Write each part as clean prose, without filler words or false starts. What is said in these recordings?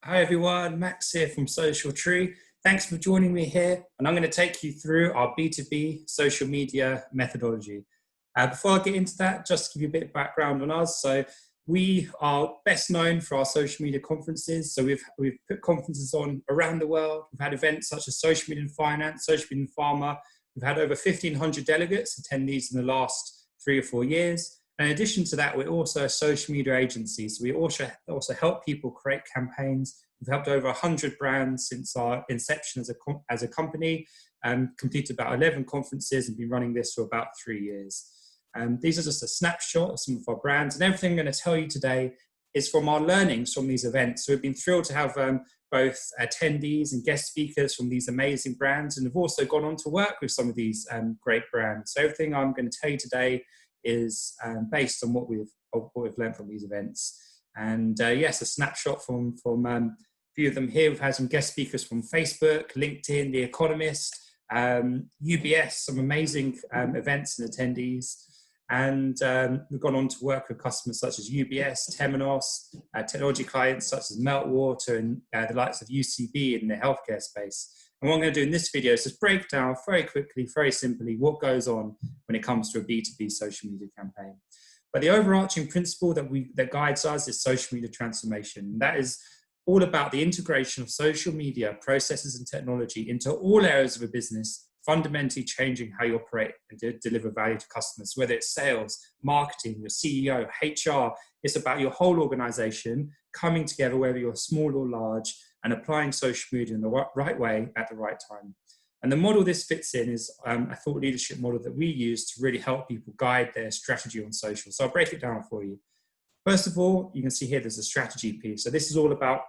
Hi everyone, Max here from Social Tree. Thanks for joining me here, and I'm going to take you through our B2B social media methodology. Before I get into that, just to give you a bit of background on us. So we are best known for our social media conferences. So we've put conferences on around the world. We've had events such as Social Media and Finance, Social Media and Pharma. We've had over 1,500 delegates attend these in the last 3 or 4 years. And in addition to that, we're also a social media agency. So we also help people create campaigns. We've helped over 100 brands since our inception as a company, and completed about 11 conferences and been running this for about 3 years. These are just a snapshot of some of our brands, and everything I'm going to tell you today is from our learnings from these events. So we've been thrilled to have both attendees and guest speakers from these amazing brands, and have also gone on to work with some of these great brands. So everything I'm going to tell you today is based on what we've learned from these events. And yes, a snapshot from a few of them here. We've had some guest speakers from Facebook, LinkedIn, The Economist, UBS, some amazing events and attendees. And we've gone on to work with customers such as UBS, Temenos, technology clients such as Meltwater, and the likes of UCB in the healthcare space. And what I'm going to do in this video is just break down very quickly, very simply, what goes on when it comes to a B2B social media campaign. But the overarching principle that guides us is social media transformation. That is all about the integration of social media processes and technology into all areas of a business, fundamentally changing how you operate and deliver value to customers, whether it's sales, marketing, your CEO, HR. It's about your whole organization coming together, whether you're small or large, and applying social media in the right way at the right time. And the model this fits in is a thought leadership model that we use to really help people guide their strategy on social. So I'll break it down for you. First of all, you can see here there's a strategy piece. So this is all about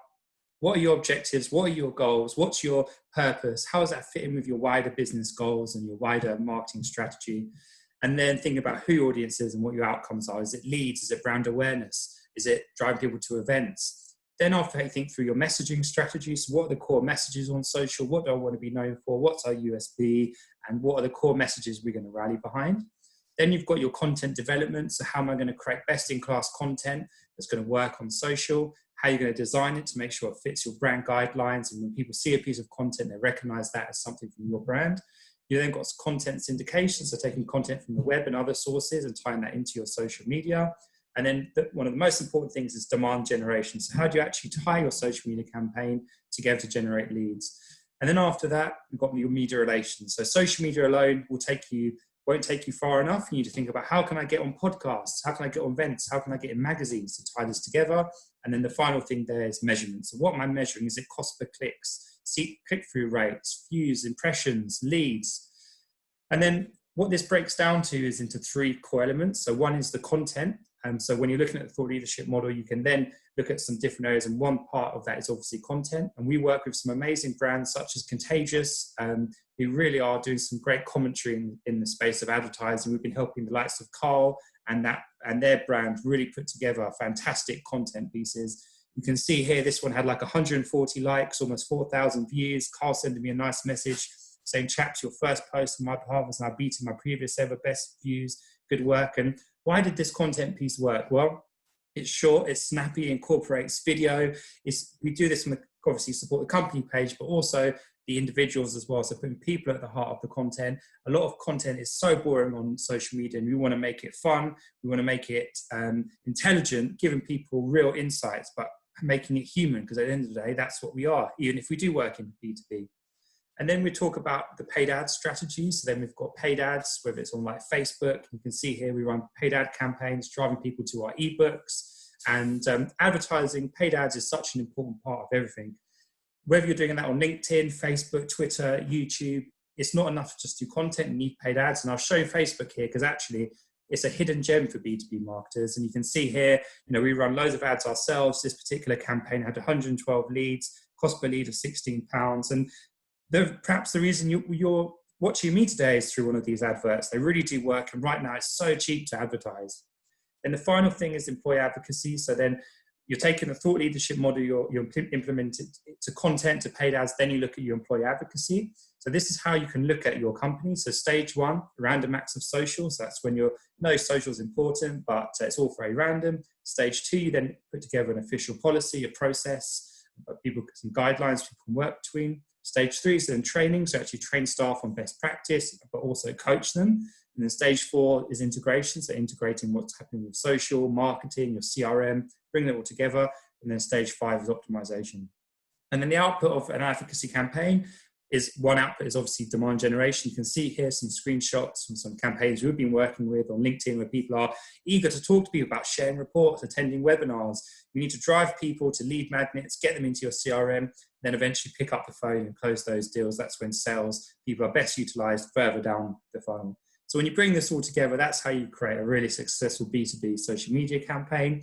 what are your objectives, what are your goals, what's your purpose, how does that fit in with your wider business goals and your wider marketing strategy? And then think about who your audience is and what your outcomes are. Is it leads? Is it brand awareness? Is it driving people to events? Then after you think through your messaging strategies, what are the core messages on social? What do I want to be known for? What's our USP? And what are the core messages we're going to rally behind? Then you've got your content development. So how am I going to create best-in-class content that's going to work on social? How are you going to design it to make sure it fits your brand guidelines? And when people see a piece of content, they recognize that as something from your brand. You then got content syndication, so taking content from the web and other sources and tying that into your social media. And then one of the most important things is demand generation. So how do you actually tie your social media campaign together to generate leads? And then after that, we've got your media relations. So social media alone won't take you far enough. You need to think about how can I get on podcasts? How can I get on events? How can I get in magazines to tie this together? And then the final thing there is measurement. So what am I measuring? Is it cost per clicks, click-through rates, views, impressions, leads? And then what this breaks down to is into 3 core elements. So one is the content. So when you're looking at the thought leadership model, you can then look at some different areas, and one part of that is obviously content. And we work with some amazing brands such as Contagious, who really are doing some great commentary in the space of advertising. We've been helping the likes of Carl and their brand really put together fantastic content pieces. You can see here, this one had like 140 likes, almost 4,000 views. Carl sending me a nice message saying, "Chaps, your first post on my behalf has now beaten my previous ever best views. Good work." And why did this content piece work? Well, it's short, it's snappy, incorporates video. We do this from obviously support the company page, but also the individuals as well. So putting people at the heart of the content. A lot of content is so boring on social media, and we want to make it fun. We want to make it intelligent, giving people real insights, but making it human, because at the end of the day, that's what we are, even if we do work in B2B. And then we talk about the paid ad strategy. So then we've got paid ads, whether it's on like Facebook. You can see here we run paid ad campaigns, driving people to our ebooks. And advertising, paid ads is such an important part of everything. Whether you're doing that on LinkedIn, Facebook, Twitter, YouTube, it's not enough to just do content. You need paid ads. And I'll show you Facebook here, because actually it's a hidden gem for B2B marketers. And you can see here, we run loads of ads ourselves. This particular campaign had 112 leads, cost per lead of £16. And perhaps the reason you're watching me today is through one of these adverts. They really do work, and right now it's so cheap to advertise. And the final thing is employee advocacy. So then you're taking the thought leadership model, you're implementing it to content, to paid ads, then you look at your employee advocacy. So this is how you can look at your company. So stage 1, random acts of social. So that's when social is important, but it's all very random. Stage 2, you then put together an official policy, a process, some guidelines people can work between. Stage 3 is then training, so actually train staff on best practice, but also coach them. And then stage 4 is integration, so integrating what's happening with social, marketing, your CRM, bringing it all together. And then stage 5 is optimization. And then the output of an advocacy campaign is, one output is obviously demand generation. You can see here some screenshots from some campaigns we've been working with on LinkedIn, where people are eager to talk to people about sharing reports, attending webinars. You need to drive people to lead magnets, get them into your CRM, then eventually pick up the phone and close those deals. That's when sales people are best utilized further down the funnel. So when you bring this all together, that's how you create a really successful B2B social media campaign.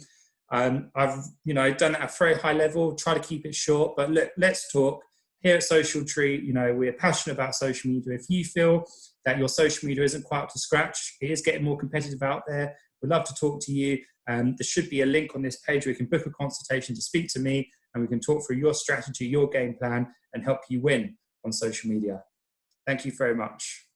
I've done it at a very high level, try to keep it short, but let's talk. Here at Social Tree, we're passionate about social media. If you feel that your social media isn't quite up to scratch, it is getting more competitive out there, we'd love to talk to you. There should be a link on this page where you can book a consultation to speak to me, and we can talk through your strategy, your game plan, and help you win on social media. Thank you very much.